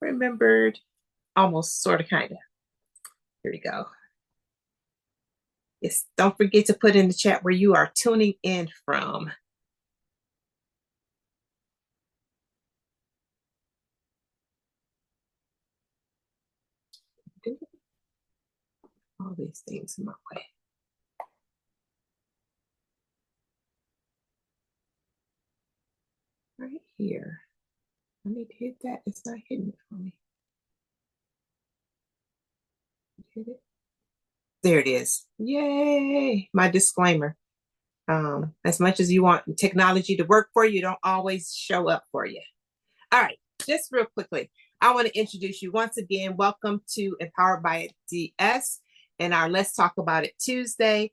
remembered. Almost, sort of, kind of. Here we go. Yes, don't forget to put in the chat where you are tuning in from. All these things in my way. Right here. I need to hit that. It's not hitting it for me. Hit it. There it is. Yay. My disclaimer. As much as you want technology to work for you, don't always show up for you. All right, just real quickly, I want to introduce you once again. Welcome to Empowered by DS and our Let's Talk About It Tuesday.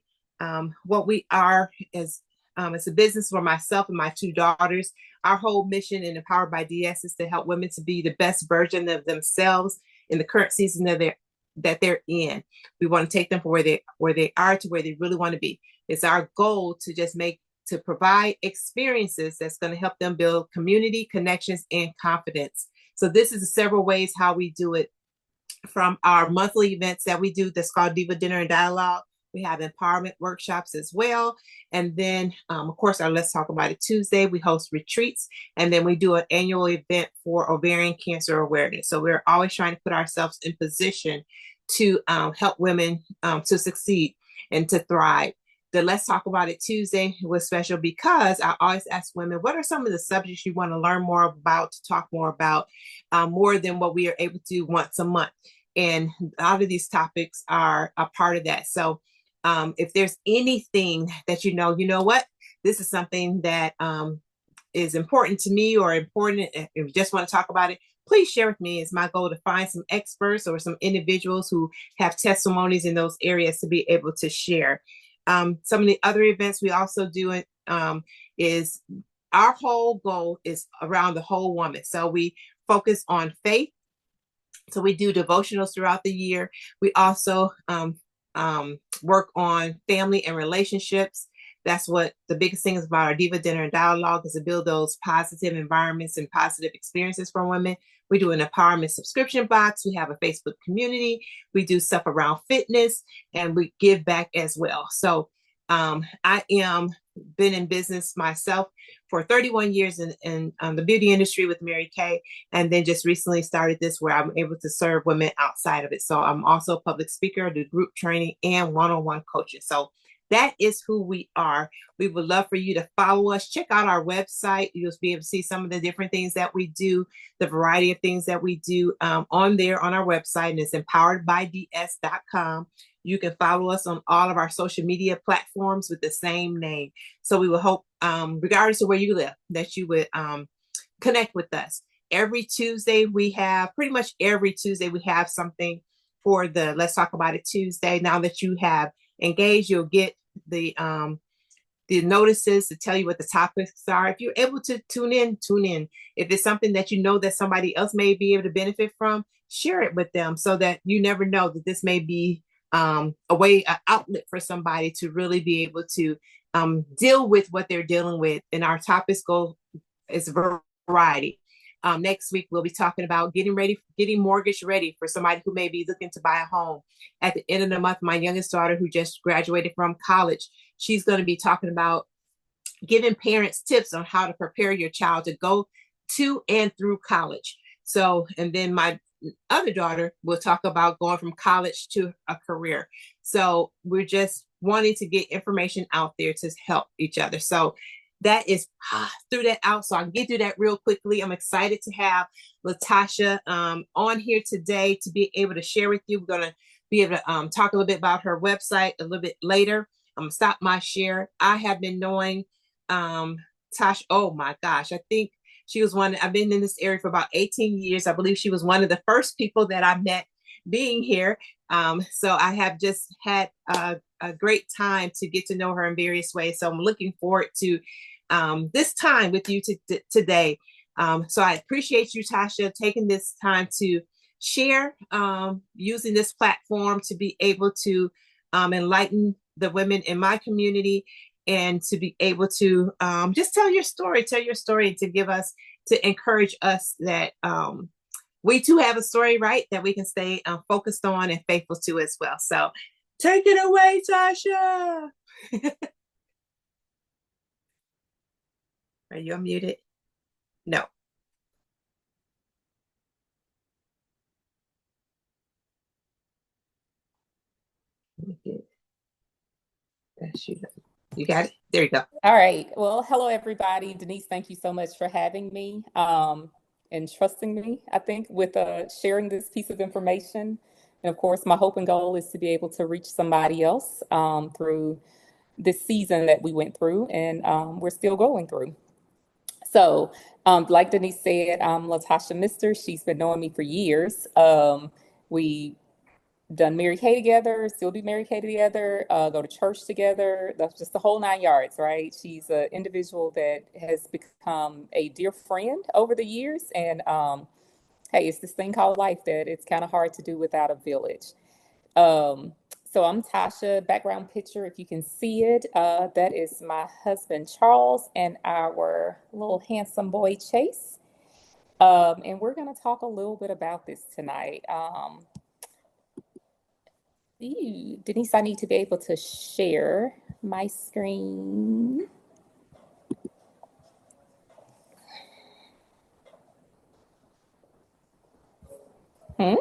What we are is it's a business for myself and my two daughters. Our whole mission in Empowered by DS is to help women to be the best version of themselves in the current season that they're in. We want to take them from where they are to where they really want to be. It's our goal to provide experiences that's going to help them build community, connections, and confidence. So this is several ways how we do it. From our monthly events that we do that's called Diva Dinner and Dialogue. We have empowerment workshops as well. And then, of course, our Let's Talk About It Tuesday, we host retreats. And then we do an annual event for ovarian cancer awareness. So we're always trying to put ourselves in position to help women to succeed and to thrive. The Let's Talk About It Tuesday was special because I always ask women, what are some of the subjects you want to learn more about, to talk more about, more than what we are able to do once a month. And a lot of these topics are a part of that. So if there's anything that you know what, this is something that is important to me or important, if you just want to talk about it, please share with me. It's my goal to find some experts or some individuals who have testimonies in those areas to be able to share. Some of the other events we also do is our whole goal is around the whole woman. So we focus on faith. So we do devotionals throughout the year. We also work on family and relationships. That's what the biggest thing is about our Diva Dinner and Dialogue, is to build those positive environments and positive experiences for women. We do an empowerment subscription box. We have a Facebook community. We do stuff around fitness, and we give back as well. So I am been in business myself for 31 years in the beauty industry with Mary Kay, and then just recently started this where I'm able to serve women outside of it. So I'm also a public speaker, do group training and one-on-one coaching. So that is who we are. We would love for you to follow us. Check out our website. You'll be able to see some of the different things that we do, the variety of things that we do on there on our website, and it's empoweredbyds.com. You can follow us on all of our social media platforms with the same name. So we will hope, regardless of where you live, that you would connect with us. Pretty much every Tuesday, we have something for the Let's Talk About It Tuesday. Now that you have engaged, you'll get the notices to tell you what the topics are. If you're able to tune in. If it's something that you know that somebody else may be able to benefit from, share it with them so that you never know that this may be an outlet for somebody to really be able to deal with what they're dealing with. And our topics is variety. Next week, we'll be talking about getting mortgage ready for somebody who may be looking to buy a home. At the end of the month, my youngest daughter, who just graduated from college, she's going to be talking about giving parents tips on how to prepare your child to go to and through college. So, and then my other daughter will talk about going from college to a career. So we're just wanting to get information out there to help each other. So that is through that out. So I can get through that real quickly. I'm excited to have Latasha on here today to be able to share with you. We're going to be able to talk a little bit about her website a little bit later. I'm going to stop my share. I have been knowing Tasha. Oh my gosh. I think she was I've been in this area for about 18 years. I believe she was one of the first people that I met being here. So I have just had a great time to get to know her in various ways. So I'm looking forward to this time with you today. So I appreciate you, Tasha, taking this time to share, using this platform to be able to enlighten the women in my community and to be able to just tell your story and to encourage us that we too have a story, right, that we can stay focused on and faithful to as well. So take it away, Tasha. Are you unmuted? No. You got it? There you go. All right. Well, hello, everybody. Denise, thank you so much for having me and trusting me, I think, with sharing this piece of information. And of course, my hope and goal is to be able to reach somebody else through this season that we went through and we're still going through. So, like Denise said, I'm Latasha Mister. She's been knowing me for years. We done Mary Kay together, still do Mary Kay together, go to church together. That's just the whole 9 yards, right? She's an individual that has become a dear friend over the years. And hey, it's this thing called life that it's kind of hard to do without a village. Um, so I'm Tasha, background picture, if you can see it. That is my husband, Charles, and our little handsome boy, Chase. And we're going to talk a little bit about this tonight. Denise, I need to be able to share my screen. Hmm?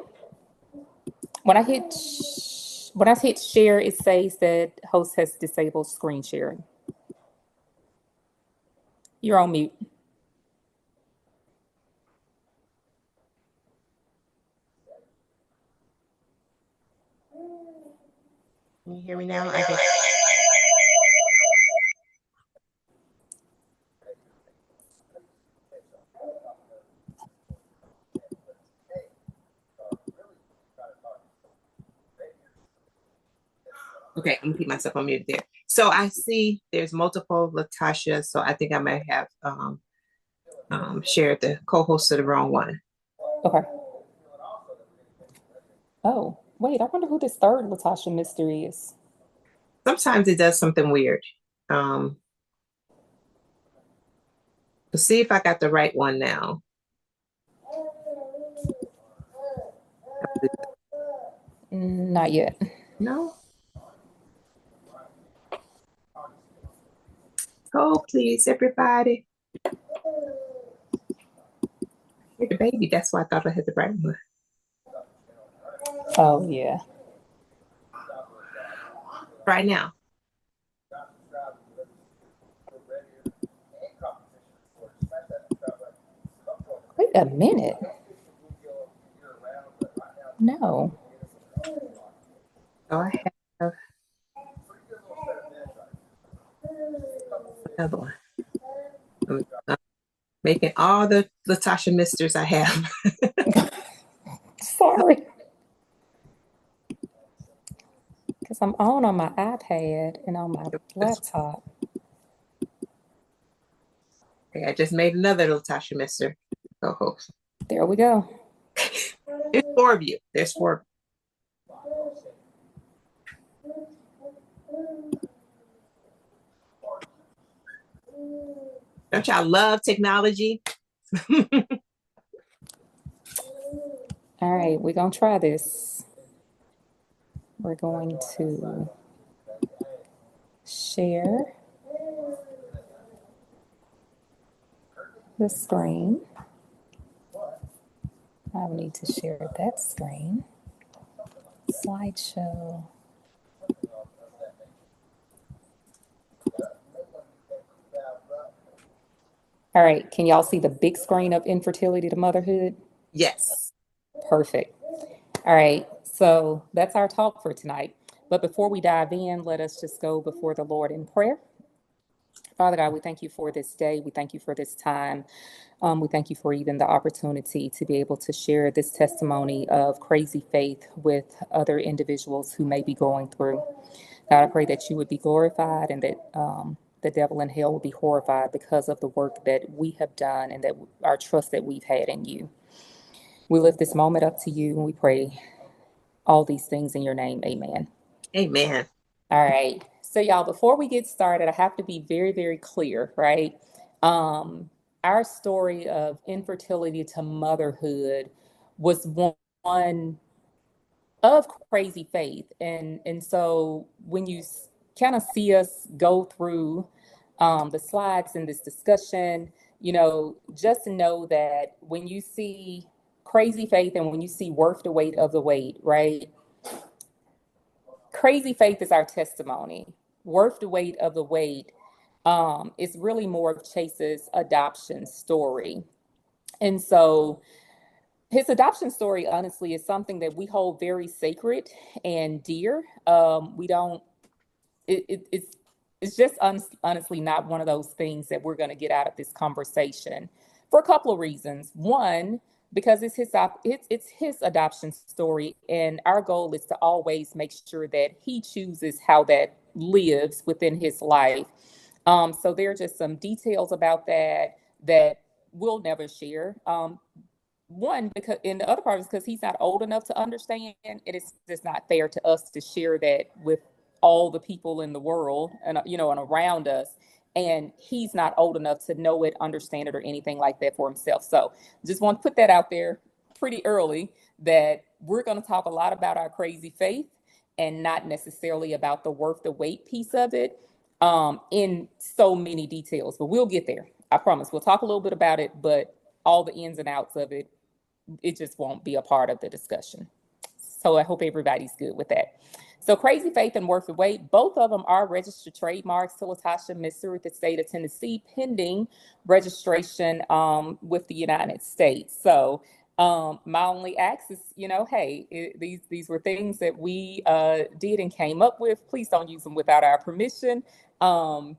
When I hit share, it says that host has disabled screen sharing. You're on mute. Can you hear me now? Okay, I'm gonna keep myself on mute there. So I see there's multiple Latasha, so I think I might have shared the co-host to the wrong one. Okay. Oh, wait, I wonder who this third Latasha Mister is. Sometimes it does something weird. Let's see if I got the right one now. Not yet. No. Go, please, everybody. You're the baby. That's why I thought I had the right one. Oh, yeah. Right now. Wait a minute. No. So I have another one. I'm making all the Latasha Misters I have. Sorry. Because I'm on my iPad and on my laptop. Okay, I just made another Latasha Mister co-host. There we go. There's 4 of you. There's 4. Don't y'all love technology? All right, we're going to try this. We're going to share the screen. I need to share that screen. Slideshow. All right, can y'all see the big screen of Infertility to Motherhood? Yes. Perfect. All right, so that's our talk for tonight. But before we dive in, let us just go before the Lord in prayer. Father God, we thank you for this day. We thank you for this time. We thank you for even the opportunity to be able to share this testimony of crazy faith with other individuals who may be going through. God, I pray that you would be glorified and that the devil in hell will be horrified because of the work that we have done and that our trust that we've had in you. We lift this moment up to you and we pray all these things in your name. Amen. Amen. All right. So, y'all, before we get started, I have to be very, very clear, right? Our story of infertility to motherhood was one of crazy faith. And so when you kind of see us go through the slides in this discussion, just know that when you see crazy faith and when you see worth the weight of the weight, right? Crazy faith is our testimony. Worth the weight of the weight is really more of Chase's adoption story. And so his adoption story, honestly, is something that we hold very sacred and dear. We don't. It's just honestly not one of those things that we're going to get out of this conversation for a couple of reasons. One, because it's his adoption story, and our goal is to always make sure that he chooses how that lives within his life. So there are just some details about that we'll never share. One, because in the other part is because he's not old enough to understand, and it's just not fair to us to share that with all the people in the world and and around us, and he's not old enough to know it, understand it, or anything like that for himself. So just want to put that out there pretty early, that we're going to talk a lot about our crazy faith and not necessarily about the worth the weight piece of it in so many details, but we'll get there. I promise. We'll talk a little bit about it, but all the ins and outs of it, it just won't be a part of the discussion. So I hope everybody's good with that. So Crazy Faith and Worth the Weight, both of them are registered trademarks to Latasha Mister with the state of Tennessee, pending registration with the United States. So my only ask is, hey, these were things that we did and came up with. Please don't use them without our permission. And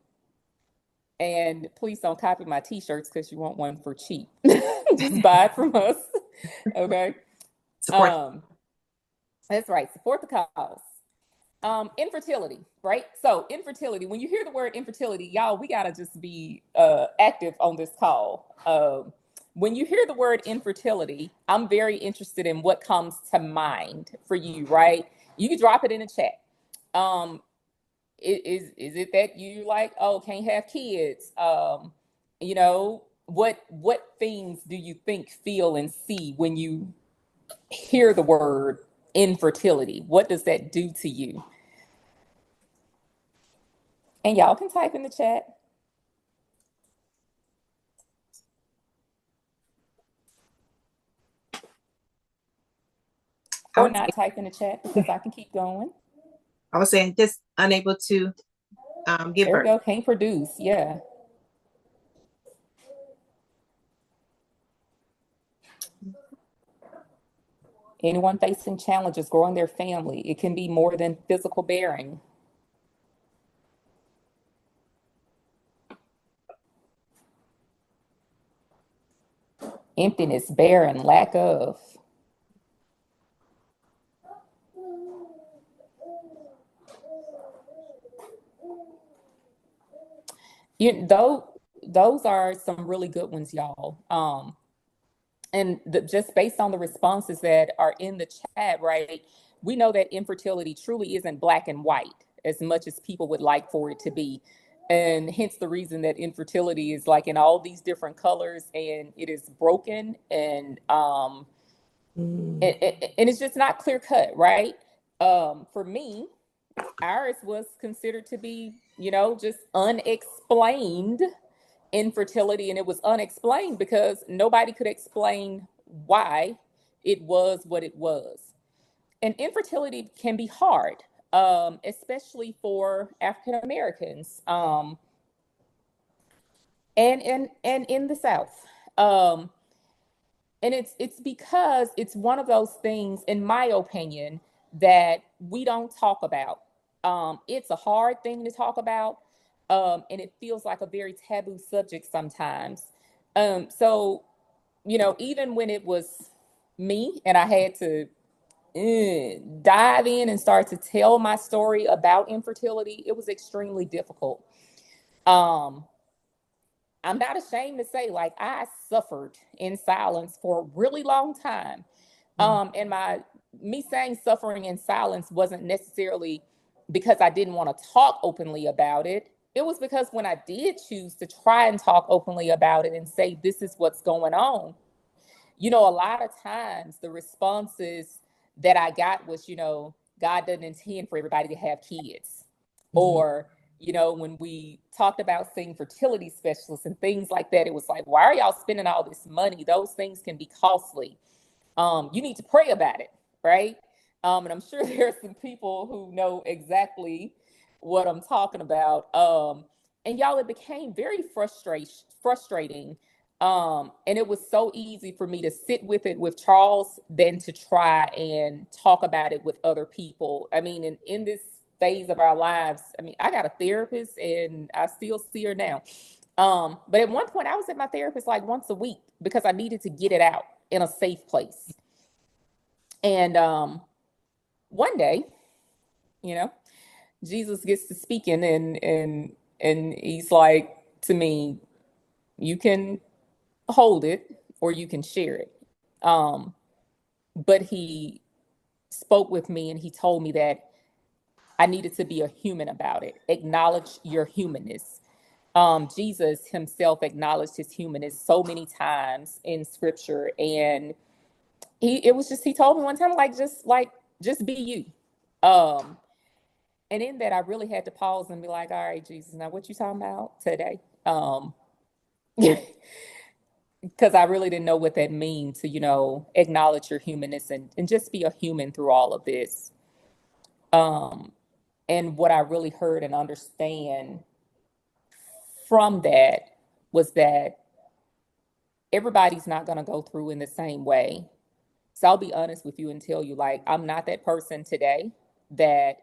please don't copy my t-shirts because you want one for cheap. Just buy it from us. Okay. Support. Um, that's right. Support the cause. Infertility, right? So infertility, when you hear the word infertility, y'all, we gotta just be active on this call. When you hear the word infertility, I'm very interested in what comes to mind for you, right? You can drop it in the chat. Is it that you like, oh, can't have kids? What things do you think, feel, and see when you hear the word infertility? What does that do to you? And y'all can type in the chat I or was not type in the chat because I can keep going. I was saying just unable to give There we birth. go. Can't produce. Yeah. Anyone facing challenges growing their family, it can be more than physical bearing. Emptiness, barren, lack of. Those are some really good ones, y'all. And just based on the responses that are in the chat, right, we know that infertility truly isn't black and white as much as people would like for it to be. And hence the reason that infertility is like in all these different colors, and it is broken, Mm. and it's just not clear cut, right? For me, ours was considered to be, just unexplained infertility, and it was unexplained because nobody could explain why it was what it was. And infertility can be hard, especially for African Americans, and in the South. Um, and it's because it's one of those things, in my opinion, that we don't talk about. It's a hard thing to talk about, and it feels like a very taboo subject sometimes. So even when it was me and I had to dive in and start to tell my story about infertility, it was extremely difficult. Um, I'm not ashamed to say, like, I suffered in silence for a really long time. Mm. And me saying suffering in silence wasn't necessarily because I didn't want to talk openly about it. It was because when I did choose to try and talk openly about it and say, this is what's going on, A lot of times the responses that I got was, God doesn't intend for everybody to have kids. Mm-hmm. Or, when we talked about seeing fertility specialists and things like that, it was like, why are y'all spending all this money? Those things can be costly. You need to pray about it, right? And I'm sure there are some people who know exactly what I'm talking about. And y'all, it became very frustrating. And it was so easy for me to sit with it with Charles than to try and talk about it with other people. I mean, in this phase of our lives, I mean, I got a therapist and I still see her now. But at one point I was at my therapist like once a week because I needed to get it out in a safe place. And one day, you know, Jesus gets to speaking and he's like to me, you can hold it or you can share it. Um, but he spoke with me and he told me that I needed to be a human about it, acknowledge your humanness. Jesus himself acknowledged his humanness so many times in scripture. And he told me one time, just be you. Um, and in that I really had to pause and be like, all right, Jesus, now what you talking about today? Because I really didn't know what that means to, acknowledge your humanness and just be a human through all of this. Um, and what I really heard and understand from that was that everybody's not going to go through in the same way. So I'll be honest with you and tell you, like, I'm not that person today that,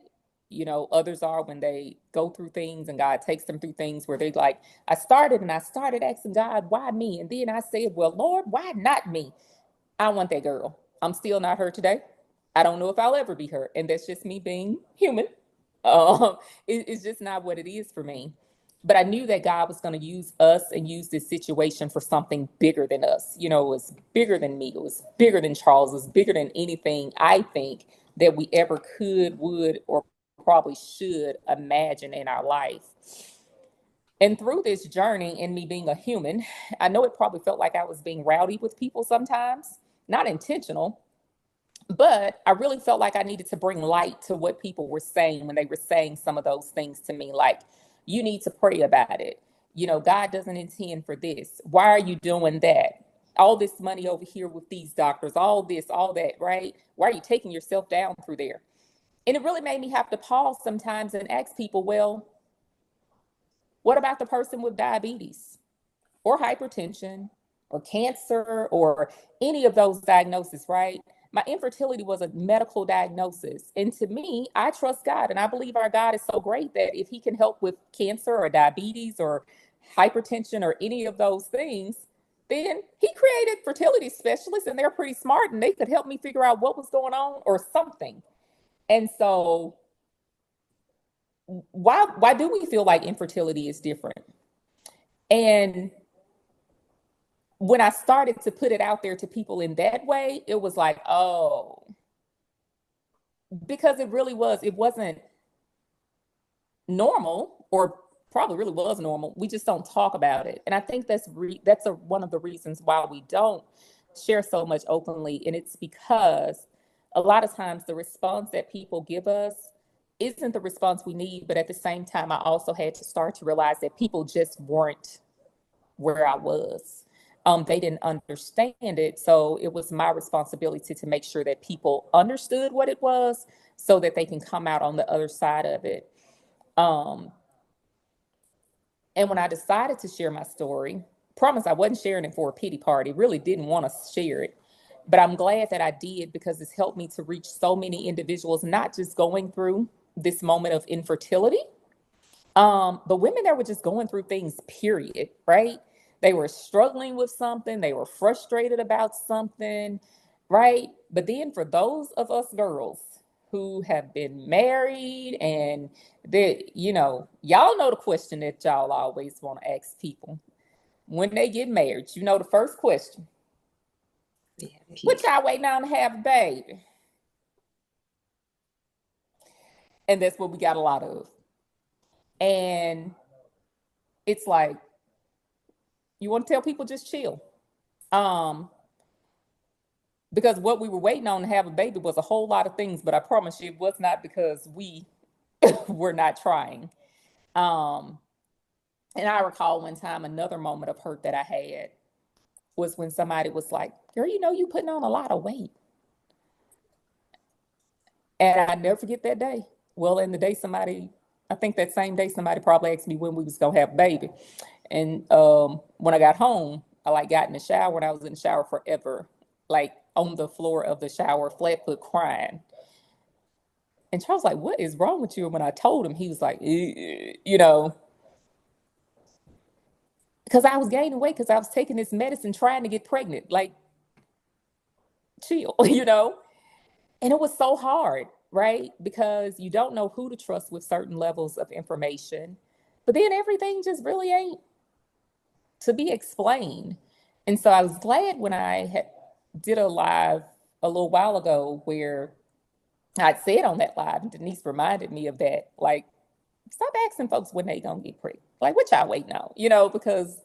others are when they go through things and God takes them through things where they like, I started asking God, why me? And then I said, well, Lord, why not me? I want that girl. I'm still not her today. I don't know if I'll ever be her. And that's just me being human. It's just not what it is for me. But I knew that God was going to use us and use this situation for something bigger than us. It was bigger than me. It was bigger than Charles. It was bigger than anything I think that we ever could, would, or probably should imagine in our life. And through this journey and me being a human, I know it probably felt like I was being rowdy with people sometimes, not intentional, but I really felt like I needed to bring light to what people were saying when they were saying some of those things to me, like, you need to pray about it. God doesn't intend for this. Why are you doing that? All this money over here with these doctors, all this, all that, right? Why are you taking yourself down through there? And it really made me have to pause sometimes and ask people, well, what about the person with diabetes or hypertension or cancer or any of those diagnoses, right? My infertility was a medical diagnosis. And to me, I trust God and I believe our God is so great that if he can help with cancer or diabetes or hypertension or any of those things, then he created fertility specialists and they're pretty smart and they could help me figure out what was going on or something. And so why do we feel like infertility is different? And when I started to put it out there to people in that way, it was like, oh, because it wasn't normal, or probably really was normal. We just don't talk about it. And I think that's one of the reasons why we don't share so much openly. And it's because a lot of times the response that people give us isn't the response we need. But at the same time, I also had to start to realize that people just weren't where I was. They didn't understand it. So it was my responsibility to make sure that people understood what it was so that they can come out on the other side of it. Um, and when I decided to share my story, promise I wasn't sharing it for a pity party, really didn't want to share it. But I'm glad that I did because it's helped me to reach so many individuals, not just going through this moment of infertility, but women that were just going through things, period, right? They were struggling with something, they were frustrated about something, right? But then for those of us girls who have been married and y'all know the question that y'all always want to ask people when they get married. The first question, Yeah, what kids. y'all waiting on to have a baby? And that's what we got a lot of. And it's like, you want to tell people just chill. Um, because what we were waiting on to have a baby was a whole lot of things, but I promise you it was not because we were not trying. Um, and I recall one time another moment of hurt that I had was when somebody was like, girl, you know, you putting on a lot of weight. And I never forget that day. Well, in the day somebody, I think that same day somebody probably asked me when we was gonna have a baby. And when I got home, I like got in the shower and I was in the shower forever, like on the floor of the shower, flat foot crying. And Charles was like, what is wrong with you? And when I told him, he was like, you know, because I was gaining weight because I was taking this medicine trying to get pregnant. Like, chill, you know? And it was so hard, right? Because you don't know who to trust with certain levels of information. But then everything just really ain't to be explained. And so I was glad when I did a live a little while ago where I'd said on that live, and Denise reminded me of that. Like, stop asking folks when they gonna get pregnant. Like, what y'all waiting on? You know, because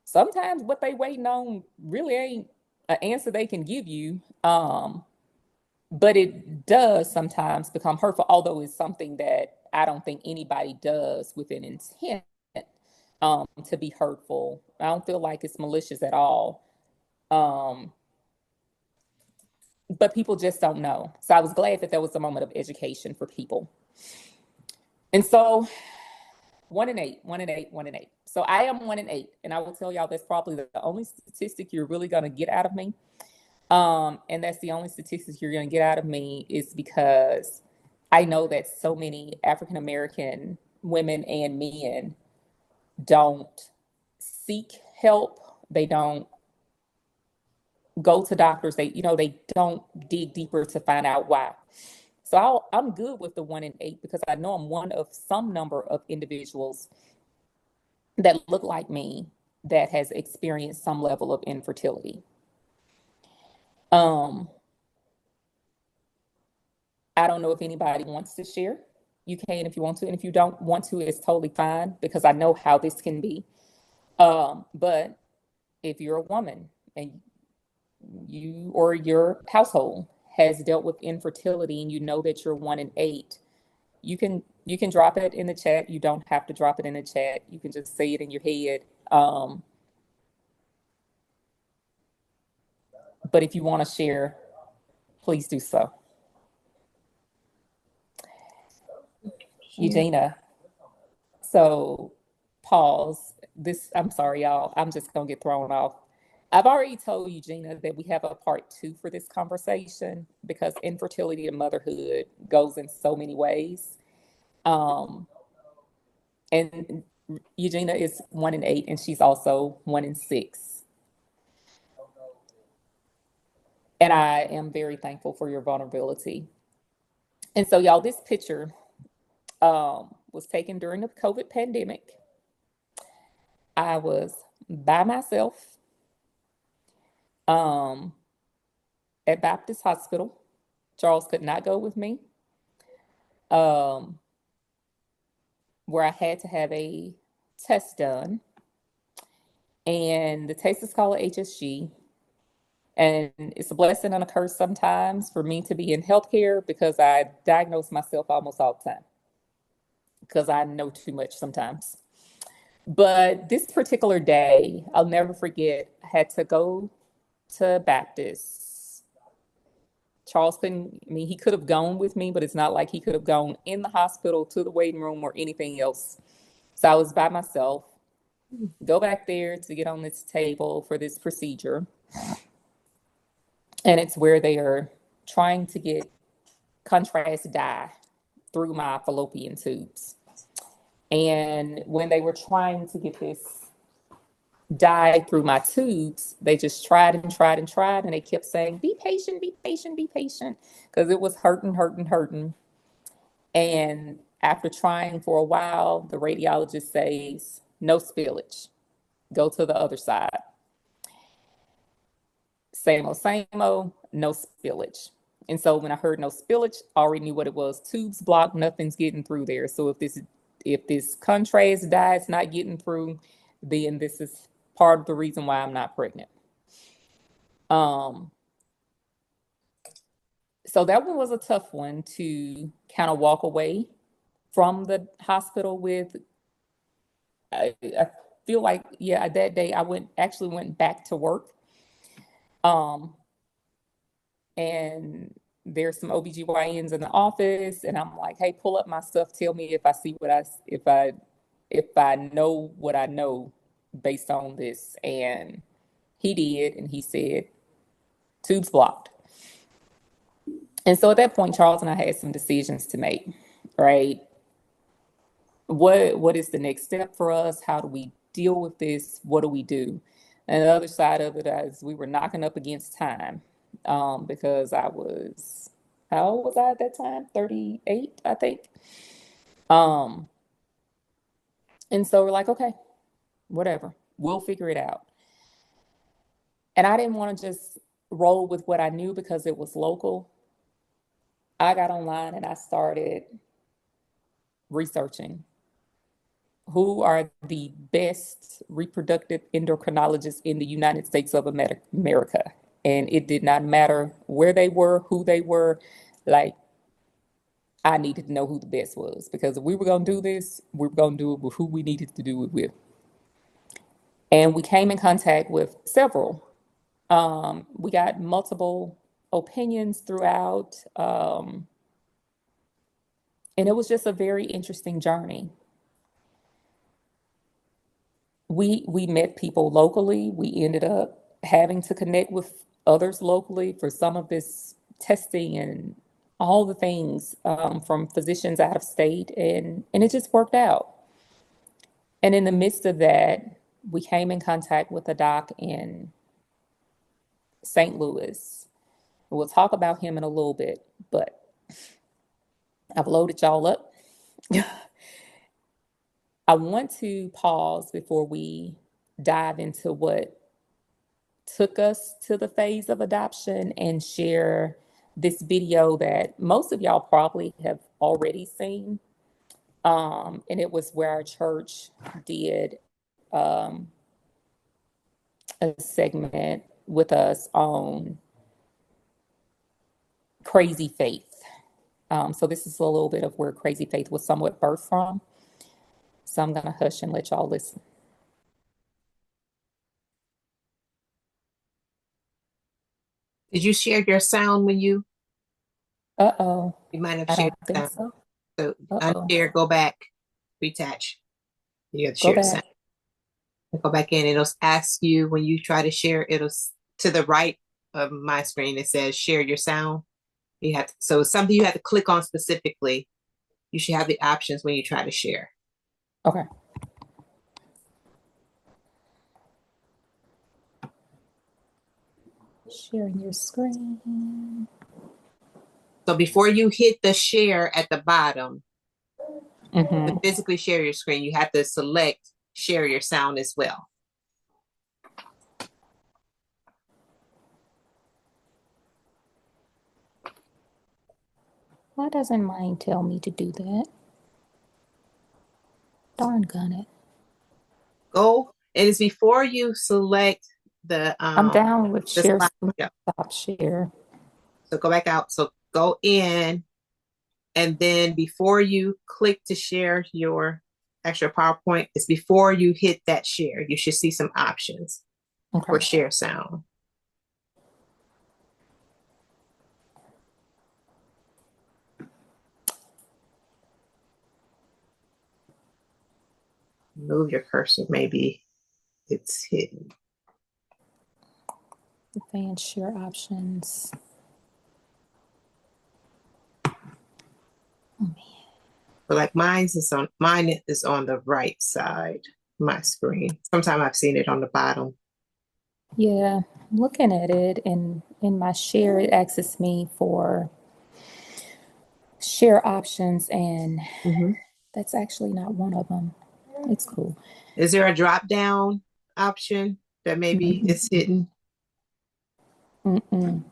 sometimes what they waiting on really ain't an answer they can give you. But it does sometimes become hurtful, although it's something that I don't think anybody does with an intent to be hurtful. I don't feel like it's malicious at all. Um, but people just don't know. So I was glad that there was a moment of education for people. And so 1 in 8, 1 in 8, 1 in 8. So I am 1 in 8. And I will tell y'all that's probably the only statistic you're really going to get out of me. And that's the only statistics you're going to get out of me is because I know that so many African American women and men don't seek help. They don't go to doctors. They don't dig deeper to find out why. So I'm good with the 1 in 8 because I know I'm one of some number of individuals that look like me that has experienced some level of infertility. Um, I don't know if anybody wants to share. You can if you want to, and if you don't want to, it's totally fine because I know how this can be. But if you're a woman and you or your household has dealt with infertility and you know that you're 1 in 8, you can drop it in the chat. You don't have to drop it in the chat. You can just say it in your head. But if you want to share, please do so. Eugenia. So pause. I'm sorry, y'all. I'm just gonna get thrown off. I've already told you, Gina, that we have a part 2 for this conversation because infertility and motherhood goes in so many ways. Um, and Eugenia is 1 in 8, and she's also 1 in 6. And I am very thankful for your vulnerability. And so, y'all, this picture was taken during the COVID pandemic. I was by myself um, at Baptist Hospital. Charles could not go with me, um, where I had to have a test done. And the test is called HSG. And it's a blessing and a curse sometimes for me to be in healthcare because I diagnose myself almost all the time because I know too much sometimes. But this particular day, I'll never forget, I had to go to Baptist. Charles couldn't, I mean, he could have gone with me, but it's not like he could have gone in the hospital to the waiting room or anything else. So I was by myself, go back there to get on this table for this procedure. And it's where they are trying to get contrast dye through my fallopian tubes. And when they were trying to get this dye through my tubes, they just tried and tried and tried. And they kept saying, be patient, be patient, be patient. Because it was hurting, hurting, hurting. And after trying for a while, the radiologist says, no spillage. Go to the other side. Same old, no spillage. And so when I heard no spillage, I already knew what it was. Tubes blocked, nothing's getting through there. So if this contrast dye is not getting through, then this is part of the reason why I'm not pregnant. Um, So that one was a tough one to kind of walk away from the hospital with. I feel like, yeah, that day I went back to work. Um, and there's some OBGYNs in the office, and I'm like, hey, pull up my stuff, tell me if I see what if I know what I know based on this. And he did, and he said, tubes blocked. And so at that point, Charles and I had some decisions to make, right? What is the next step for us? How do we deal with this? What do we do? And the other side of it is we were knocking up against time, because how old was I at that time? 38, I think. Um, and so we're like, okay, whatever, we'll figure it out. And I didn't want to just roll with what I knew because it was local. I got online and I started researching who are the best reproductive endocrinologists in the United States of America. And it did not matter where they were, who they were. Like, I needed to know who the best was, because if we were going to do this, we were going to do it with who we needed to do it with. And we came in contact with several. We got multiple opinions throughout. And it was just a very interesting journey. We met people locally. We ended up having to connect with others locally for some of this testing and all the things, from physicians out of state, and it just worked out. And in the midst of that, we came in contact with a doc in St. Louis. We'll talk about him in a little bit, but I've loaded y'all up. I want to pause before we dive into what took us to the phase of adoption and share this video that most of y'all probably have already seen. And it was where our church did a segment with us on crazy faith. So this is a little bit of where crazy faith was somewhat birthed from. So I'm going to hush and let y'all listen. Did you share your sound when Uh-oh. you might have I shared don't think sound? so. So Uh-oh. unshare, go back, retouch. You have to Go share the back. sound. Go back in. It'll ask you when you try to share. To the right of my screen. It says share your sound. So it's something you have to click on specifically. You should have the options when you try to share. Okay. Sharing your screen. So before you hit the share at the bottom, to Mm-hmm. physically share your screen, you have to select share your sound as well. Why doesn't mine tell me to do that? Darn gun it. Go, and it's before you select the I'm down with share slideshow. stop share. So go back out. So go in, and then before you click to share your extra PowerPoint, it's before you hit that share. You should see some options for Okay. share sound. Move your cursor, maybe it's hidden. Advanced share options. Oh man. But like mine is on the right side, my screen. Sometimes I've seen it on the bottom. Yeah, looking at it in my share, it asks me for share options, and Mm-hmm. that's actually not one of them. It's cool. Is there a drop down option that maybe it's hidden? Mm-mm.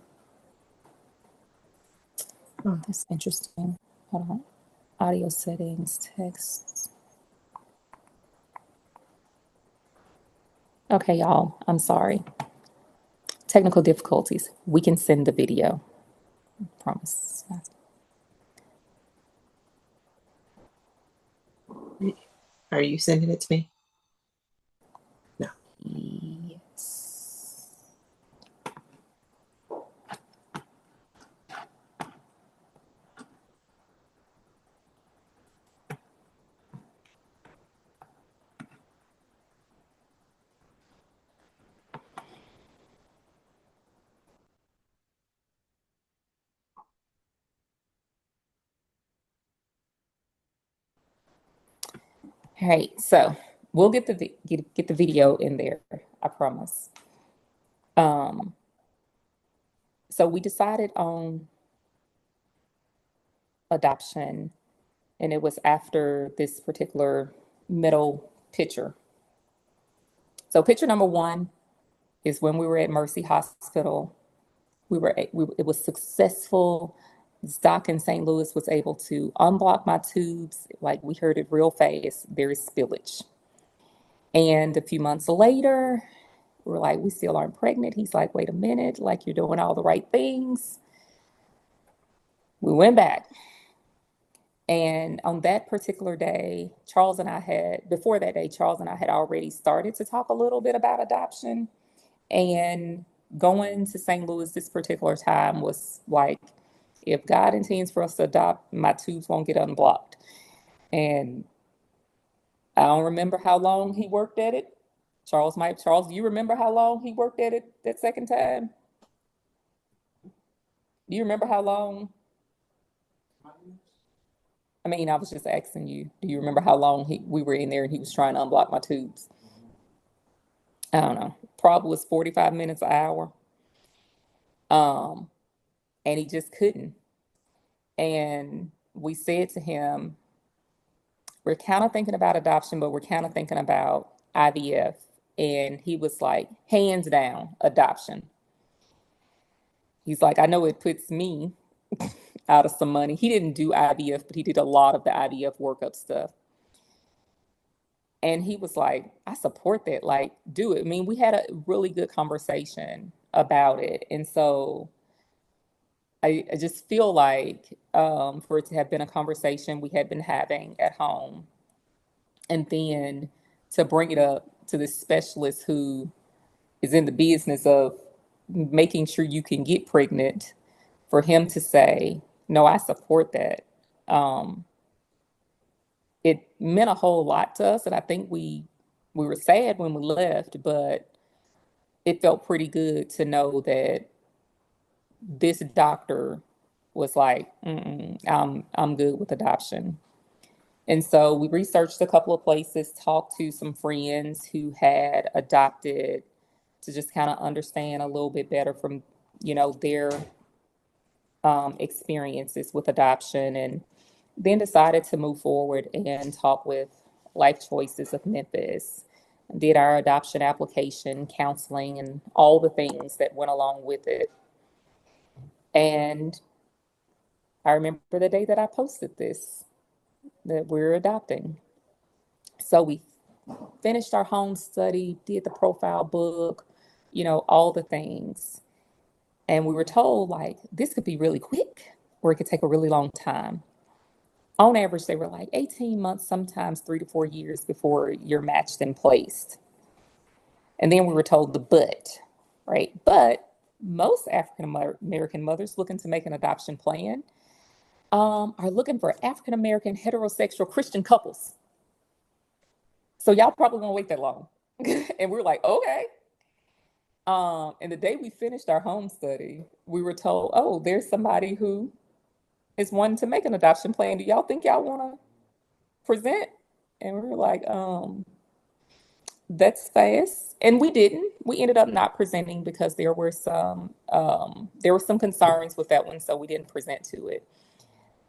Oh. That's interesting. Hold on. Audio settings, text. Okay, y'all, I'm sorry. Technical difficulties. We can send the video. Promise. Are you sending it to me? No. Yes. All right, so we'll get get the video in there. I promise. Um, so we decided on adoption, and it was after this particular middle picture. So picture number one is when we were at Mercy Hospital. It was successful. Doc in St. Louis was able to unblock my tubes. Like we heard it real fast. There is spillage. And a few months later, we're like, we still aren't pregnant. He's like, wait a minute, like you're doing all the right things. We went back. And on that particular day, before that day, Charles and I had already started to talk a little bit about adoption. And going to St. Louis this particular time was like, if God intends for us to adopt, my tubes won't get unblocked. And I don't remember how long he worked at it. Charles, do you remember how long he worked at it that second time? Do you remember how long? I mean, I was just asking you, do you remember how long we were in there and he was trying to unblock my tubes? I don't know. Probably was 45 minutes an hour. Um, and he just couldn't. And we said to him, we're kind of thinking about adoption, but we're kind of thinking about IVF. And he was like, hands down, adoption. He's like, I know it puts me out of some money. He didn't do IVF, but he did a lot of the IVF workup stuff. And he was like, I support that. Like, do it. I mean, we had a really good conversation about it. And so I just feel like for it to have been a conversation we had been having at home, and then to bring it up to this specialist who is in the business of making sure you can get pregnant, for him to say, no, I support that. Um, it meant a whole lot to us. And I think we were sad when we left, but it felt pretty good to know that this doctor was like, I'm good with adoption. And so we researched a couple of places, talked to some friends who had adopted to just kind of understand a little bit better from, their experiences with adoption, and then decided to move forward and talk with Life Choices of Memphis. Did our adoption application, counseling, and all the things that went along with it. And I remember the day that I posted this, that we're adopting. So we finished our home study, did the profile book, all the things. And we were told, like, this could be really quick or it could take a really long time. On average, they were like 18 months, sometimes 3 to 4 years before you're matched and placed. And then we were told the but, right? But most African American mothers looking to make an adoption plan are looking for African American heterosexual Christian couples. So y'all probably won't wait that long. And we're like, okay. And the day we finished our home study, we were told, oh, there's somebody who is wanting to make an adoption plan. Do y'all think y'all want to present? And we were like, that's fast. And we didn't. We ended up not presenting because there were some concerns with that one, so we didn't present to it.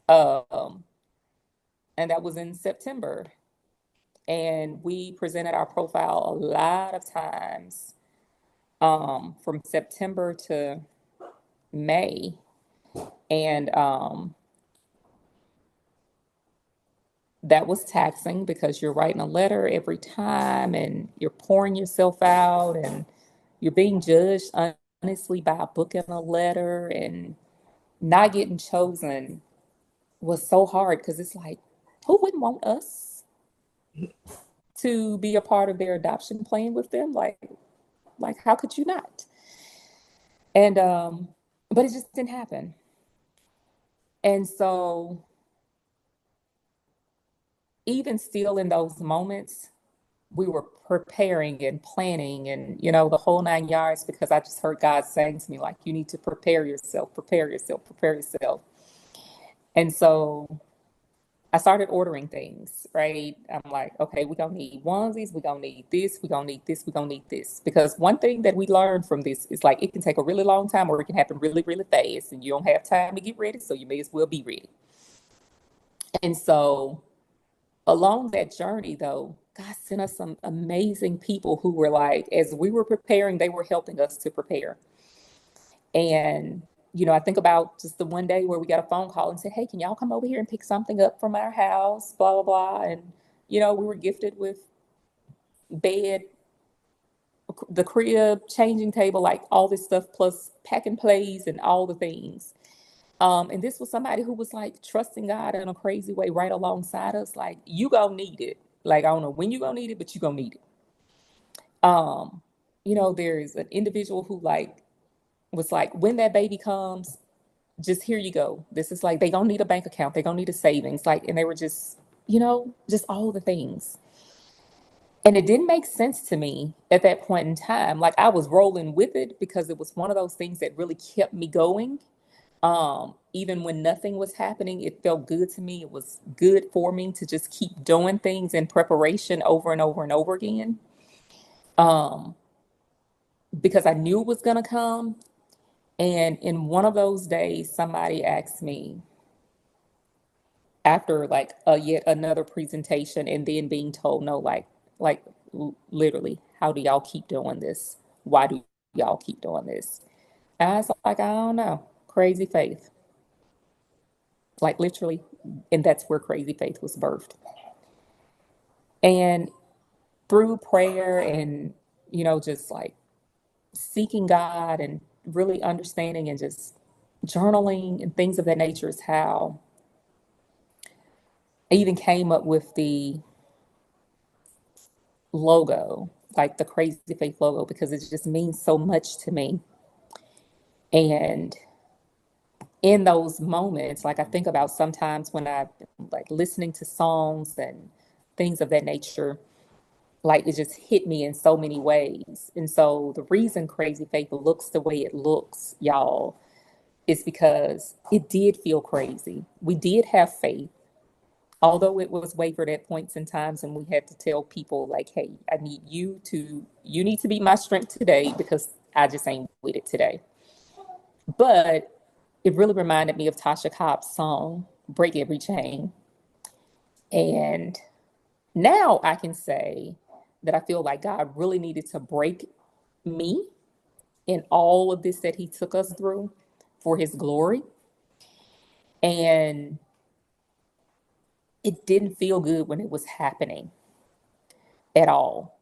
Um, and that was in September. And we presented our profile a lot of times from September to May. And that was taxing because you're writing a letter every time and you're pouring yourself out and you're being judged honestly by booking a letter. And not getting chosen was so hard because it's like, who wouldn't want us to be a part of their adoption plan with them? Like how could you not? And but it just didn't happen. And so even still in those moments, we were preparing and planning and the whole 9 yards because I just heard God saying to me, like, you need to prepare yourself, prepare yourself, prepare yourself. And so I started ordering things, right? I'm like, okay, we're gonna need onesies, we're gonna need this, we're gonna need this, we're gonna need this. Because one thing that we learned from this is like it can take a really long time or it can happen really, really fast, and you don't have time to get ready, so you may as well be ready. And so along that journey, though, God sent us some amazing people who were like, as we were preparing, they were helping us to prepare. And, I think about just the one day where we got a phone call and said, hey, can y'all come over here and pick something up from our house, blah, blah, blah. And, we were gifted with bed, the crib, changing table, like all this stuff, plus pack and plays and all the things. And this was somebody who was like trusting God in a crazy way right alongside us. Like, you gonna need it. Like, I don't know when you gonna need it, but you gonna need it. Um, there's an individual who like was like, when that baby comes, just here you go. This is like they don't need a bank account, they don't need a savings. Like, and they were just, just all the things. And it didn't make sense to me at that point in time. Like I was rolling with it because it was one of those things that really kept me going. Even when nothing was happening, it felt good to me. It was good for me to just keep doing things in preparation over and over and over again. Um, because I knew it was gonna come. And in one of those days, somebody asked me after like a yet another presentation and then being told no, literally, how do y'all keep doing this? Why do y'all keep doing this? And I was like, I don't know. Crazy faith. Like literally, and that's where crazy faith was birthed. And through prayer and, just like seeking God and really understanding and just journaling and things of that nature is how I even came up with the logo, like the Crazy Faith logo, because it just means so much to me. And in those moments, like I think about sometimes when I like listening to songs and things of that nature, like it just hit me in so many ways. And so the reason Crazy Faith looks the way it looks, y'all, is because it did feel crazy. We did have faith, although it was wavered at points and times, and we had to tell people like, hey, you need to be my strength today because I just ain't with it today. But it really reminded me of Tasha Cobb's song, Break Every Chain. And now I can say that I feel like God really needed to break me in all of this that he took us through for his glory. And it didn't feel good when it was happening at all.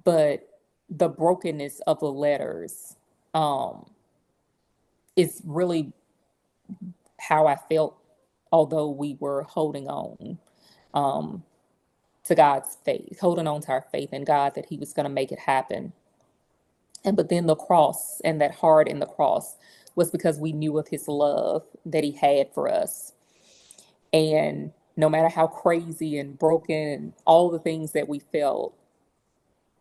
But the brokenness of the letters um, is really how I felt, although we were holding on um, to God's faith, holding on to our faith in God that he was going to make it happen. And but then the cross and that heart in the cross was because we knew of his love that he had for us. And no matter how crazy and broken and all the things that we felt,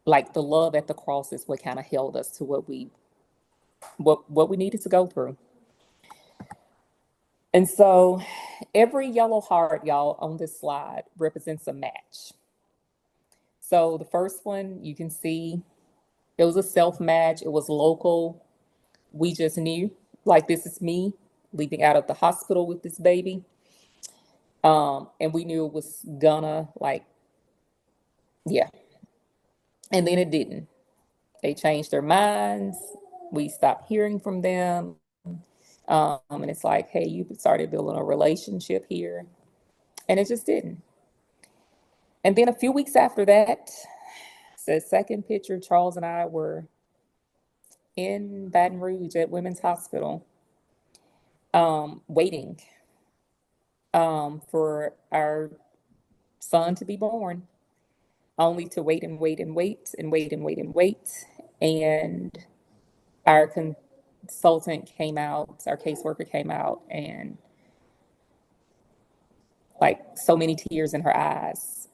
like the love at the cross is what kind of held us to what we needed to go through. And so every yellow heart, y'all, on this slide represents a match. So the first one you can see it was a self match, it was local. We just knew, like, this is me leaving out of the hospital with this baby. And we knew it was gonna, like, yeah. And then it didn't. They changed their minds. We stopped hearing from them. And it's like, hey, you started building a relationship here. And it just didn't. And then a few weeks after that, the second picture, Charles and I were in Baton Rouge at Women's Hospital. waiting for our son to be born, only to wait and wait and wait and wait and wait and wait. And our consultant came out, our caseworker came out, and like so many tears in her eyes.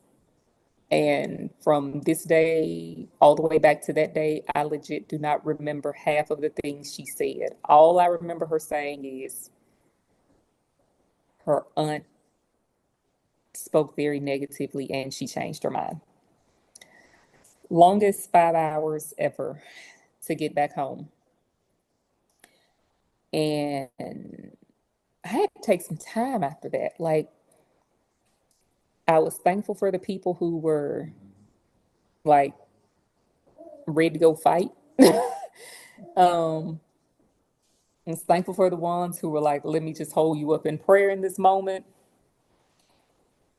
And from this day all the way back to that day, I legit do not remember half of the things she said. All I remember her saying is her aunt spoke very negatively and she changed her mind. Longest 5 hours ever to get back home. And I had to take some time after that. Like, I was thankful for the people who were like ready to go fight. um, I was thankful for the ones who were like, let me just hold you up in prayer in this moment.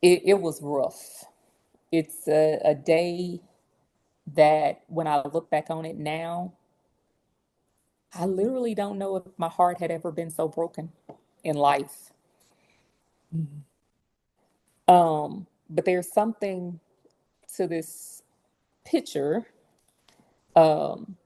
It was rough. It's a day that when I look back on it now, I literally don't know if my heart had ever been so broken in life. But there's something to this picture, um,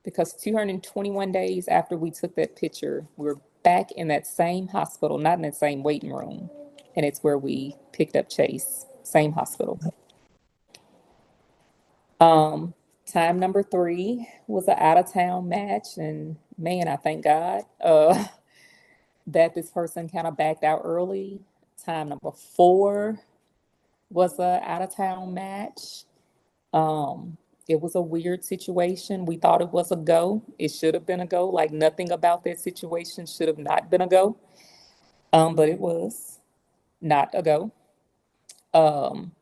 because 221 days after we took that picture, we're back in that same hospital, not in that same waiting room. And it's where we picked up Chase, same hospital. Um, Time number three was an out of town match. And man, I thank God that this person kind of backed out early. Time number four was a out of town match. Um, it was a weird situation. We thought it was a go. It should have been a go. Like nothing about that situation should have not been a go. But it was not a go. Um,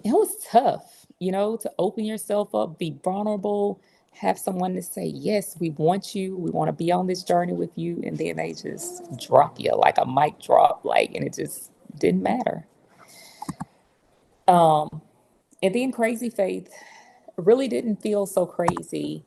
it was tough, to open yourself up, be vulnerable, have someone to say, yes, we want you, we want to be on this journey with you, and then they just drop you like a mic drop, like, and it just didn't matter. Um, and then Crazy Faith really didn't feel so crazy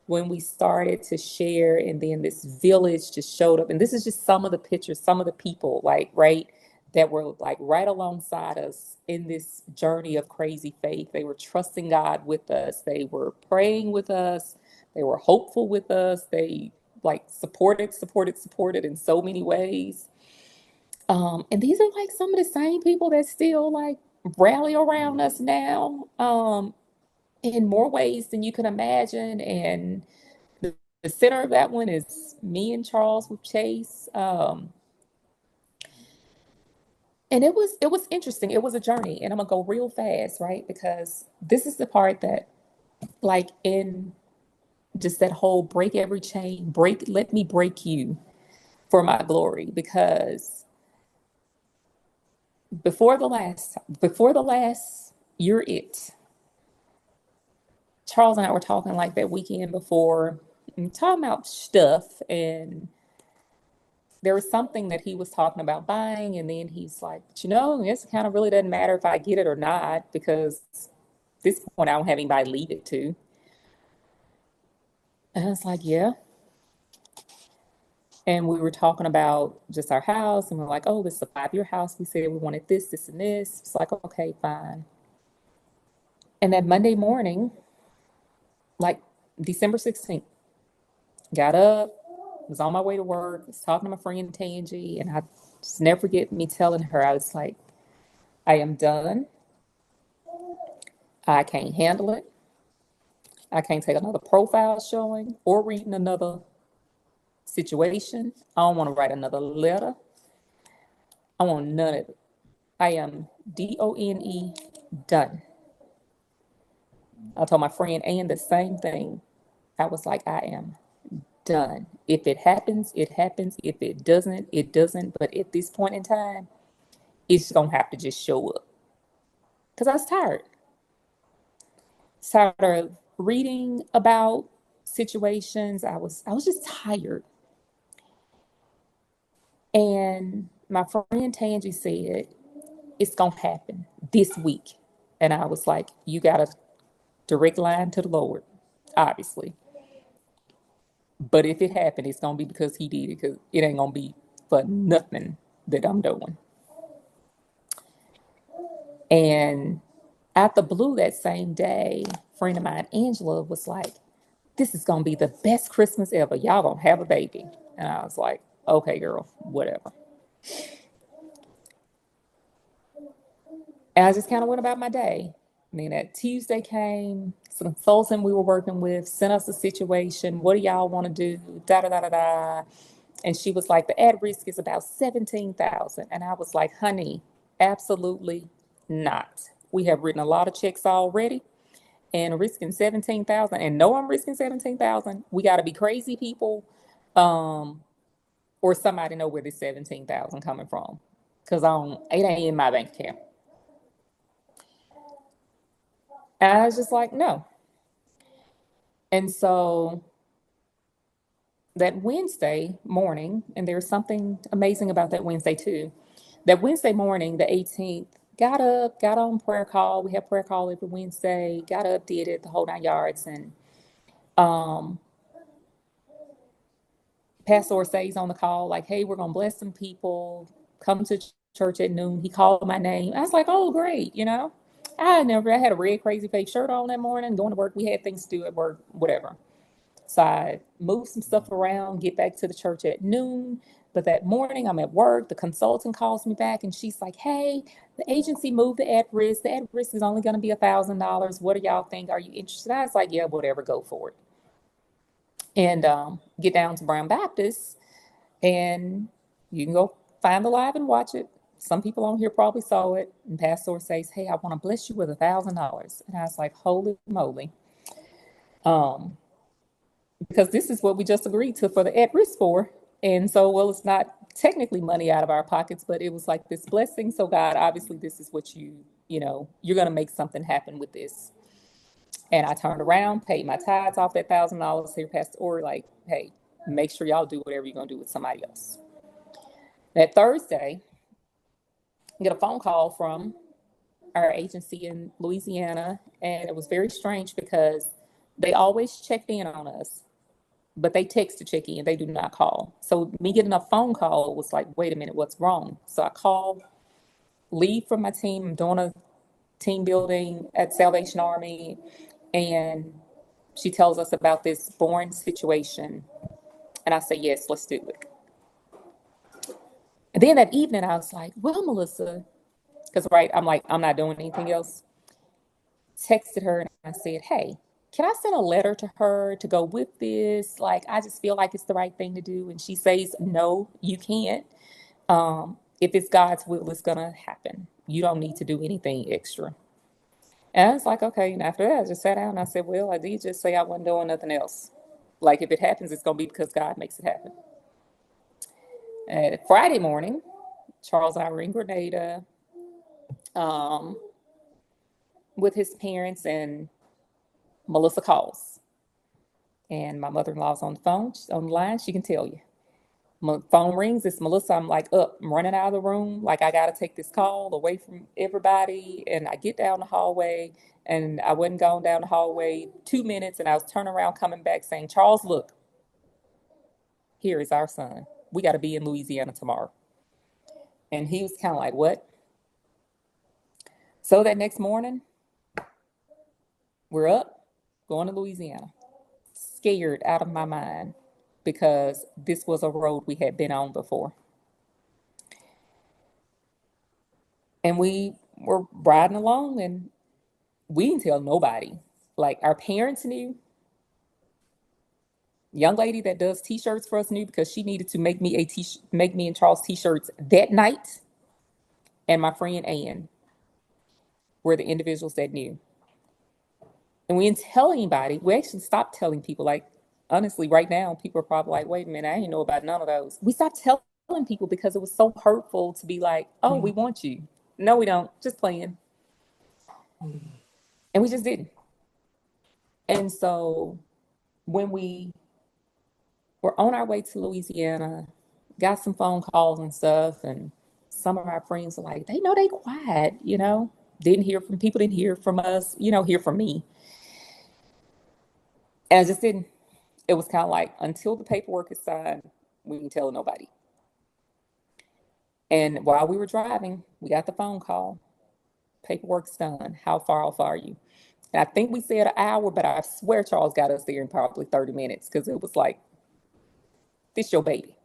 when we started to share, and then this village just showed up. And this is just some of the pictures, some of the people, like, right, that were like right alongside us in this journey of Crazy Faith. They were trusting God with us, they were praying with us, they were hopeful with us, they like supported in so many ways. And these are like some of the same people that still like rally around us now. In more ways than you can imagine. And the center of that one is me and Charles with Chase. And it was interesting. It was a journey, and I'm gonna go real fast, right? Because this is the part that, like, in just that whole break every chain, let me break you for my glory. Because before the last, you're it. Charles and I were talking like that weekend before, and talking about stuff, and there was something that he was talking about buying, and then he's like, but it kind of really doesn't matter if I get it or not, because at this point I don't have anybody to leave it to. And I was like, yeah. And we were talking about just our house, and we're like, oh, this is a 5-year house. We said we wanted this, this, and this. It's like, okay, fine. And that Monday morning, like December 16th, got up, was on my way to work, was talking to my friend Tangie, and I just never forget me telling her, I was like, I am done. I can't handle it. I can't take another profile showing or reading another situation. I don't want to write another letter. I want none of it. I am DONE done. I told my friend Ann the same thing. I was like, I am done. If it happens, it happens. If it doesn't, it doesn't. But at this point in time, it's going to have to just show up. Because I was tired. Tired of reading about situations. I was just tired. And my friend Tangie said, it's going to happen this week. And I was like, you got a direct line to the Lord, obviously. But if it happened, it's gonna be because he did it, because it ain't gonna be for nothing that I'm doing. And out the blue that same day, a friend of mine, Angela, was like, "This is gonna be the best Christmas ever. Y'all gonna have a baby." And I was like, "Okay, girl, whatever." And I just kind of went about my day. And then that Tuesday came, some consultant we were working with sent us a situation. What do y'all want to do? Da da da da da. And she was like, the ad risk is about 17,000. And I was like, honey, absolutely not. We have written a lot of checks already and risking 17,000. And no, I'm risking 17,000. We got to be crazy people, or somebody know where this 17,000 coming from. Cause it ain't in my bank account. And I was just like, no. And so that Wednesday morning, and there's something amazing about that Wednesday too. That Wednesday morning, the 18th, got up, got on prayer call. We have prayer call every Wednesday. Got up, did it, the whole 9 yards, and um, Pastor says on the call, like, "Hey, we're gonna bless some people. Come to church at noon." He called my name. I was like, "Oh, great," you know. I had a red crazy face shirt on that morning, going to work. We had things to do at work, whatever. So I move some stuff around, get back to the church at noon. But that morning I'm at work. The consultant calls me back and she's like, "Hey, the agency moved the at risk. The at risk is only going to be $1,000. What do y'all think? Are you interested?" I was like, "Yeah, whatever, go for it." And get down to Brown Baptist, and you can go find the live and watch it. Some people on here probably saw it. And Pastor says, "Hey, I want to bless you with $1,000." And I was like, "Holy moly." Um, because this is what we just agreed to for the at risk for. And so, well, it's not technically money out of our pockets, but it was like this blessing. So, God, obviously, this is what you're going to make something happen with this. And I turned around, paid my tithes off that $1,000 here, Pastor Ori, like, "Hey, make sure y'all do whatever you're going to do with somebody else." That Thursday, I get a phone call from our agency in Louisiana. And it was very strange because they always checked in on us, but they text to check in. They do not call. So me getting a phone call was like, wait a minute, what's wrong? So I call, leave from my team. I'm doing a team building at Salvation Army, and she tells us about this born situation. And I say, yes, let's do it. And then that evening, I was like, well, Melissa, because right, I'm like, I'm not doing anything else. Texted her and I said, hey, can I send a letter to her to go with this? Like, I just feel like it's the right thing to do. And she says, no, you can't. If it's God's will, it's going to happen. You don't need to do anything extra. And I was like, okay. And after that, I just sat down and I said, well, I did just say I wasn't doing nothing else. Like, if it happens, it's going to be because God makes it happen. Friday morning, Charles and I were in Grenada um, with his parents, and Melissa calls. And my mother-in-law's on the phone, she's on the line, she can tell you. My phone rings, it's Melissa. I'm like, up, I'm running out of the room. Like, I got to take this call away from everybody. And I get down the hallway, and I wasn't going down the hallway 2 minutes. And I was turning around, coming back saying, Charles, look, here is our son. We got to be in Louisiana tomorrow. And he was kind of like, what? So that next morning, we're up, going to Louisiana, scared out of my mind because this was a road we had been on before. And we were riding along, and we didn't tell nobody. Like, our parents knew. Young lady that does t-shirts for us knew because she needed to make me and Charles t-shirts that night. And my friend Ann were the individuals that knew. And we didn't tell anybody. We actually stopped telling people. Like, honestly, right now, people are probably like, wait a minute, I didn't know about none of those. We stopped telling people because it was so hurtful to be like, oh, we want you. No, we don't. Just playing. And we just didn't. And so when we were on our way to Louisiana, got some phone calls and stuff, and some of our friends were like, they know they quiet, didn't hear from people, didn't hear from us, hear from me. And I just didn't. it was kind of like until the paperwork is signed, we can tell nobody. And while we were driving, we got the phone call. Paperwork's done. How far off are you? And I think we said an hour, but I swear Charles got us there in probably 30 minutes because it was like, this your baby.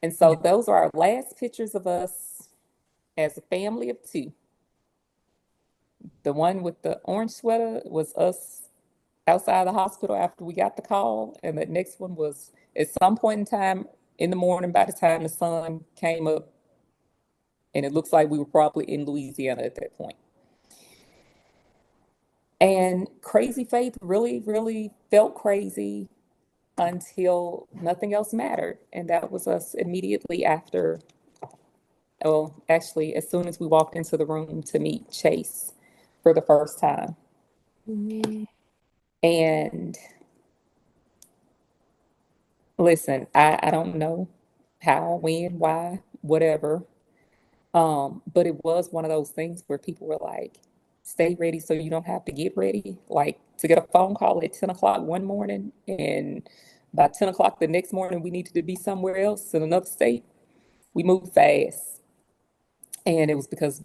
And so those are our last pictures of us as a family of two. The one with the orange sweater was us outside the hospital after we got the call. And the next one was at some point in time in the morning by the time the sun came up. And it looks like we were probably in Louisiana at that point. And crazy faith really, really felt crazy until nothing else mattered. And that was us immediately after, well, actually, as soon as we walked into the room to meet Chase for the first time. Mhm. And listen, I don't know how, when, why, whatever. But it was one of those things where people were like, stay ready so you don't have to get ready. Like to get a phone call at 10 o'clock one morning, and by 10 o'clock the next morning, we needed to be somewhere else in another state. We moved fast. And it was because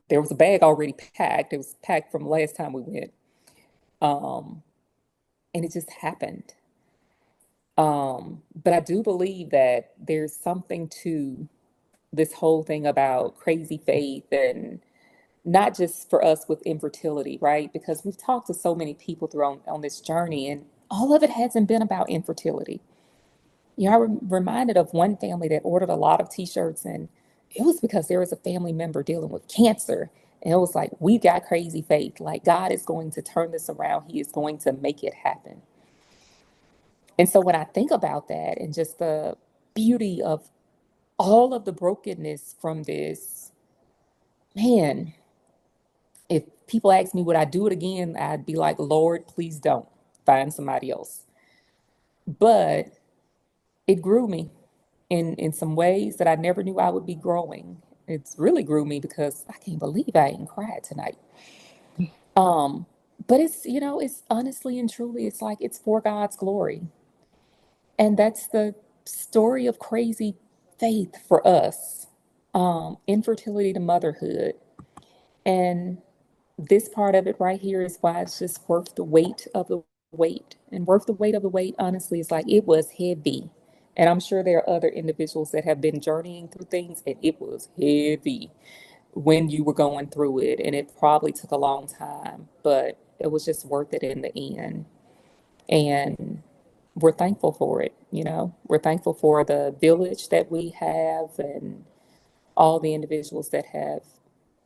there was a bag already packed. It was packed from last time we went. Um, and it just happened. But I do believe that there's something to this whole thing about crazy faith, and not just for us with infertility, right? Because we've talked to so many people through on this journey, and all of it hasn't been about infertility. You know, I'm reminded of one family that ordered a lot of t-shirts, and it was because there was a family member dealing with cancer. And it was like, we got crazy faith. Like, God is going to turn this around. He is going to make it happen. And so when I think about that and just the beauty of all of the brokenness from this, man, if people ask me, would I do it again? I'd be like, Lord, please don't. Find somebody else. But it grew me in some ways that I never knew I would be growing. It's really grew me because I can't believe I ain't cried tonight. Um, but it's, you know, it's honestly and truly, it's like it's for God's glory. And that's the story of crazy faith for us. Infertility to motherhood. And this part of it right here is why it's just worth the weight of the weight. And worth the weight of the weight, honestly, is like it was heavy. And I'm sure there are other individuals that have been journeying through things, and it was heavy when you were going through it. And it probably took a long time, but it was just worth it in the end. And we're thankful for it. You know, we're thankful for the village that we have and all the individuals that have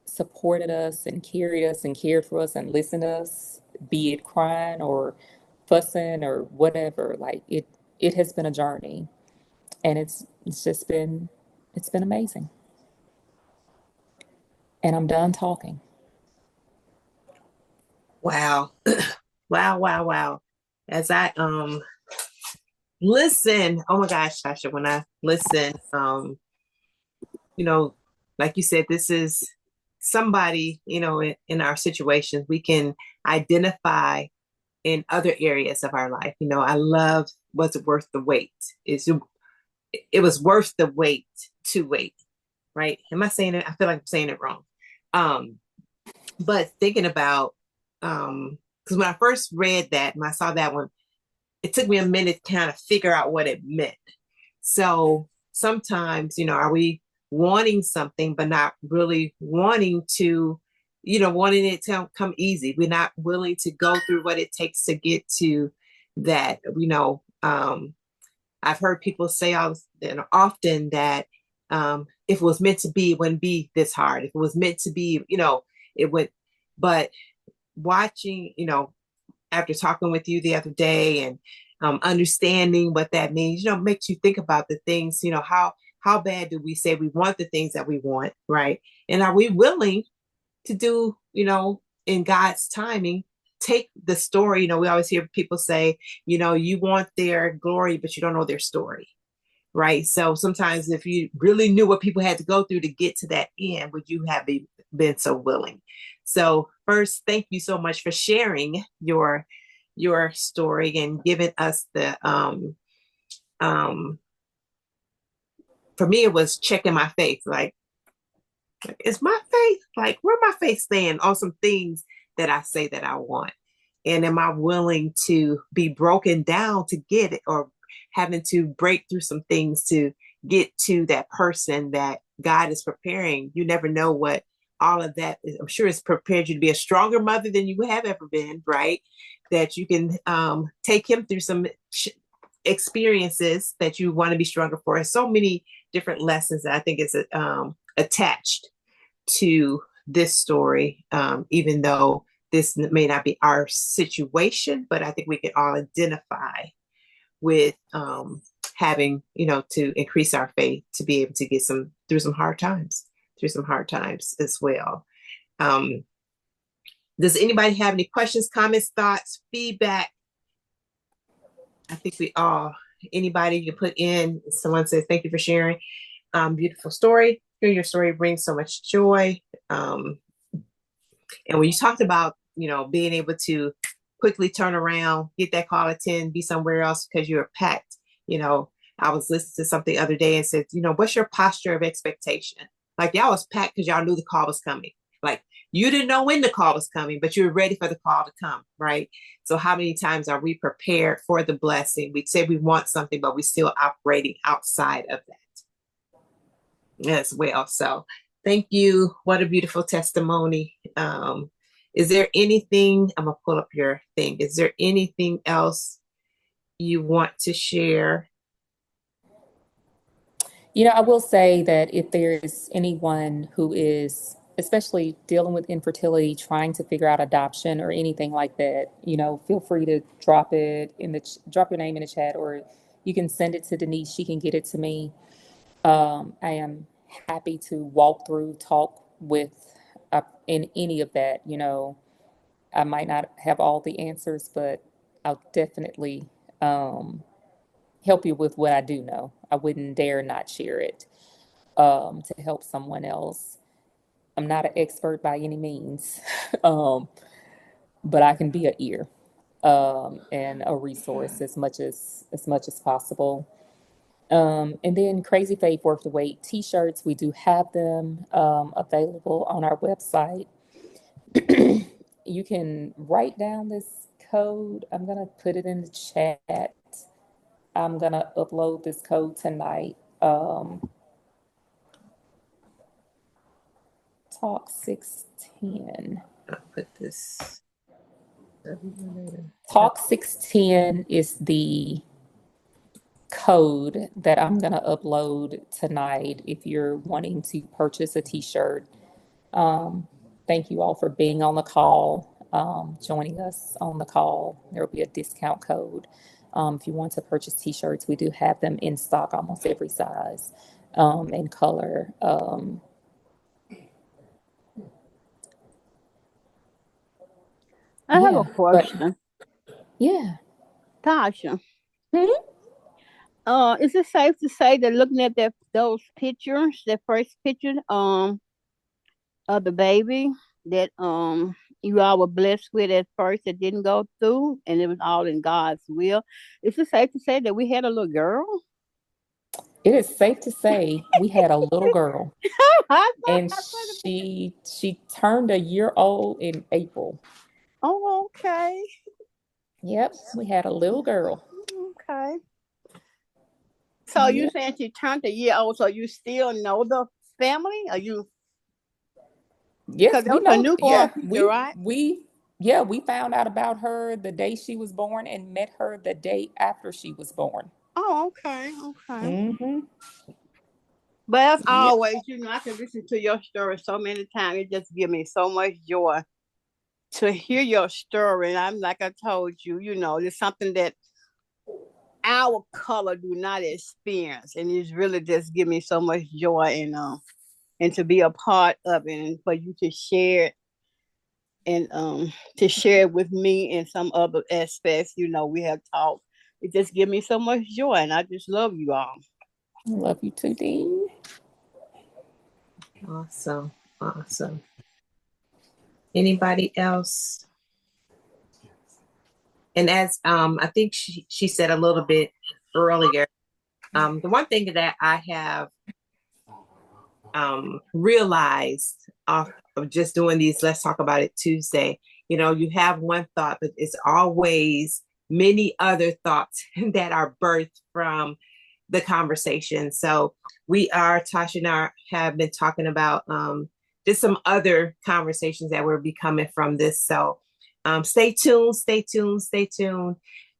supported us and carried us and cared for us and listened to us, be it crying or fussing or whatever. Like it has been a journey, and it's just been it's been amazing. And I'm done talking. Wow. Wow, wow, wow. As I listen, oh my gosh, Tasha, when I listen, you know, like you said, this is somebody, in our situations we can identify in other areas of our life. I love, was it worth the wait? It was worth the wait to wait, right? Am I saying it? I feel like I'm saying it wrong. Um, but thinking about, because when I first read that and I saw that one, it took me a minute to kind of figure out what it meant. So sometimes, are we wanting something, but not really wanting to, wanting it to come easy? We're not willing to go through what it takes to get to that. I've heard people say often that if it was meant to be, it wouldn't be this hard. If it was meant to be, it would. But watching, after talking with you the other day and understanding what that means, makes you think about the things, how bad do we say we want the things that we want, right? And are we willing to do, in God's timing, take the story? We always hear people say, you want their glory, but you don't know their story, right? So sometimes if you really knew what people had to go through to get to that end, would you have been so willing? So first, thank you so much for sharing your story and giving us the um for me it was checking my faith. Like, is my faith, like, where my faith stand on some things that I say that I want? And am I willing to be broken down to get it, or having to break through some things to get to that person that God is preparing? You never know what all of that is. I'm sure it's prepared you to be a stronger mother than you have ever been, right? That you can take him through some experiences that you want to be stronger for. So many different lessons that I think is attached to this story, even though this may not be our situation, but I think we can all identify with having, to increase our faith to be able to get through some hard times as well. Um, does anybody have any questions, comments, thoughts, feedback? I think anybody you put in, someone says, thank you for sharing. Beautiful story. Hearing your story brings so much joy. And when you talked about, being able to quickly turn around, get that call at 10, be somewhere else because you're packed, I was listening to something the other day and said, what's your posture of expectation? Like, y'all was packed because y'all knew the call was coming. Like, you didn't know when the call was coming, but you were ready for the call to come, right? So how many times are we prepared for the blessing? We say we want something, but we're still operating outside of that as well. So thank you. What a beautiful testimony. Is there anything, I'm going to pull up your thing. Is there anything else you want to share? I will say that if there is anyone who is, especially dealing with infertility, trying to figure out adoption or anything like that, feel free to drop your name in the chat, or you can send it to Denise. She can get it to me. I am happy to walk through, talk with in any of that. I might not have all the answers, but I'll definitely help you with what I do know. I wouldn't dare not share it to help someone else. I'm not an expert by any means, but I can be an ear and a resource as much as possible. And then Crazy Faith Worth the Wait t-shirts, we do have them available on our website. You can write down this code. I'm going to put it in the chat. I'm going to upload this code tonight. Talk 610. I'll put this. Talk 610 is the code that I'm going to upload tonight if you're wanting to purchase a t-shirt. Thank you all for being on the call, joining us on the call. There will be a discount code. If you want to purchase t-shirts, we do have them in stock, almost every size and color. I have a Yeah, but question. yeah. Tasha, Mhm. is it safe to say that looking at those pictures, that first picture, of the baby that you all were blessed with at first that didn't go through and it was all in God's will. Is it safe to say that we had a little girl? It is safe to say we had a little girl, I and thought about she turned a year old in April. Oh, okay. Yep, we had a little girl. Okay. So you Yep. saying she turned a year old, so you still know the family? Are you Yes, because that we was a know. newborn Yeah, picture, we right? we yeah, we found out about her the day she was born and met her the day after she was born. Oh, okay, okay. Mm-hmm. But as Yep. always, I can listen to your story so many times. It just gives me so much joy to hear your story. And I'm like I told you, it's something that our color do not experience. And it's really just give me so much joy and to be a part of it and for you to share it and to share it with me in some other aspects, we have talked. It just give me so much joy and I just love you all. I love you too, Dean. Awesome. Awesome. Anybody else? And as I think she said a little bit earlier, the one thing that I have realized off of just doing these Let's Talk About It Tuesday, you have one thought, but it's always many other thoughts that are birthed from the conversation. So Tasha and I have been talking about just some other conversations that will be coming from this. So stay tuned, stay tuned, stay tuned,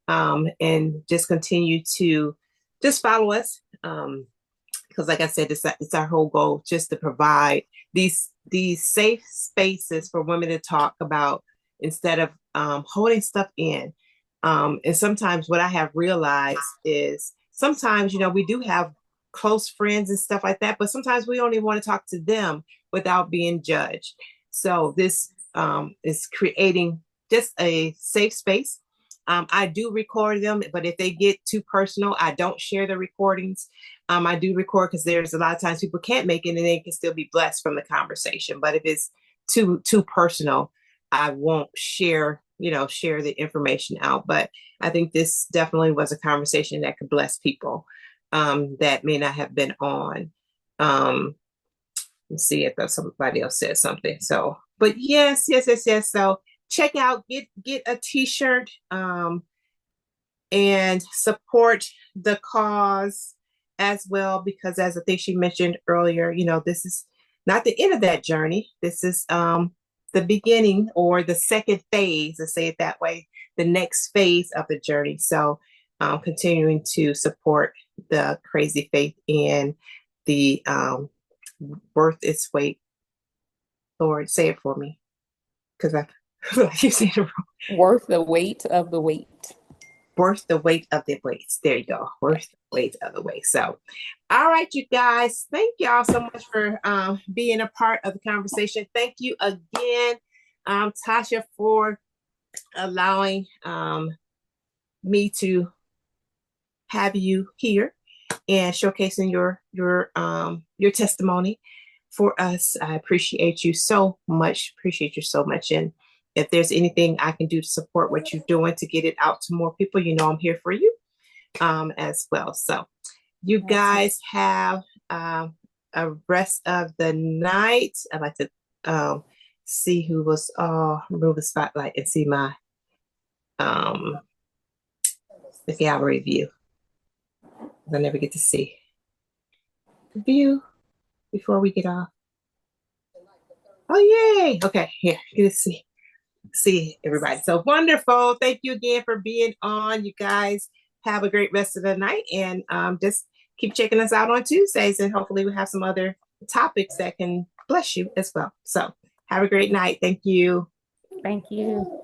and just continue to just follow us. Because like I said, it's our whole goal just to provide these safe spaces for women to talk about instead of holding stuff in. And sometimes what I have realized is sometimes, we do have close friends and stuff like that, but sometimes we don't even want to talk to them without being judged. So this is creating just a safe space. I do record them, but if they get too personal, I don't share the recordings. I do record because there's a lot of times people can't make it and they can still be blessed from the conversation. But if it's too personal, I won't share the information out. But I think this definitely was a conversation that could bless people that may not have been on. Let's see if somebody else said something. So, but yes. So check out, get a t-shirt and support the cause as well, because as I think she mentioned earlier, this is not the end of that journey. This is the beginning or the second phase, let's say it that way, the next phase of the journey. So continuing to support the crazy faith and the worth its weight. Lord, say it for me, because I feel like you said it wrong. Worth the weight of the weight. Worth the weight of the weights. There you go. Worth the weight of the weight. So, all right, you guys. Thank y'all so much for being a part of the conversation. Thank you again, Tasha, for allowing me to have you here and showcasing your testimony for us. I appreciate you so much. And if there's anything I can do to support what you're doing to get it out to more people, I'm here for you as well. So you guys have a rest of the night. I'd like to see who was move the spotlight and see my the gallery view. I never get to see the view before we get off. Oh, yay. Okay, here, good to see everybody. So wonderful. Thank you again for being on. You guys have a great rest of the night, and just keep checking us out on Tuesdays, and hopefully we'll have some other topics that can bless you as well. So have a great night. Thank you. Thank you.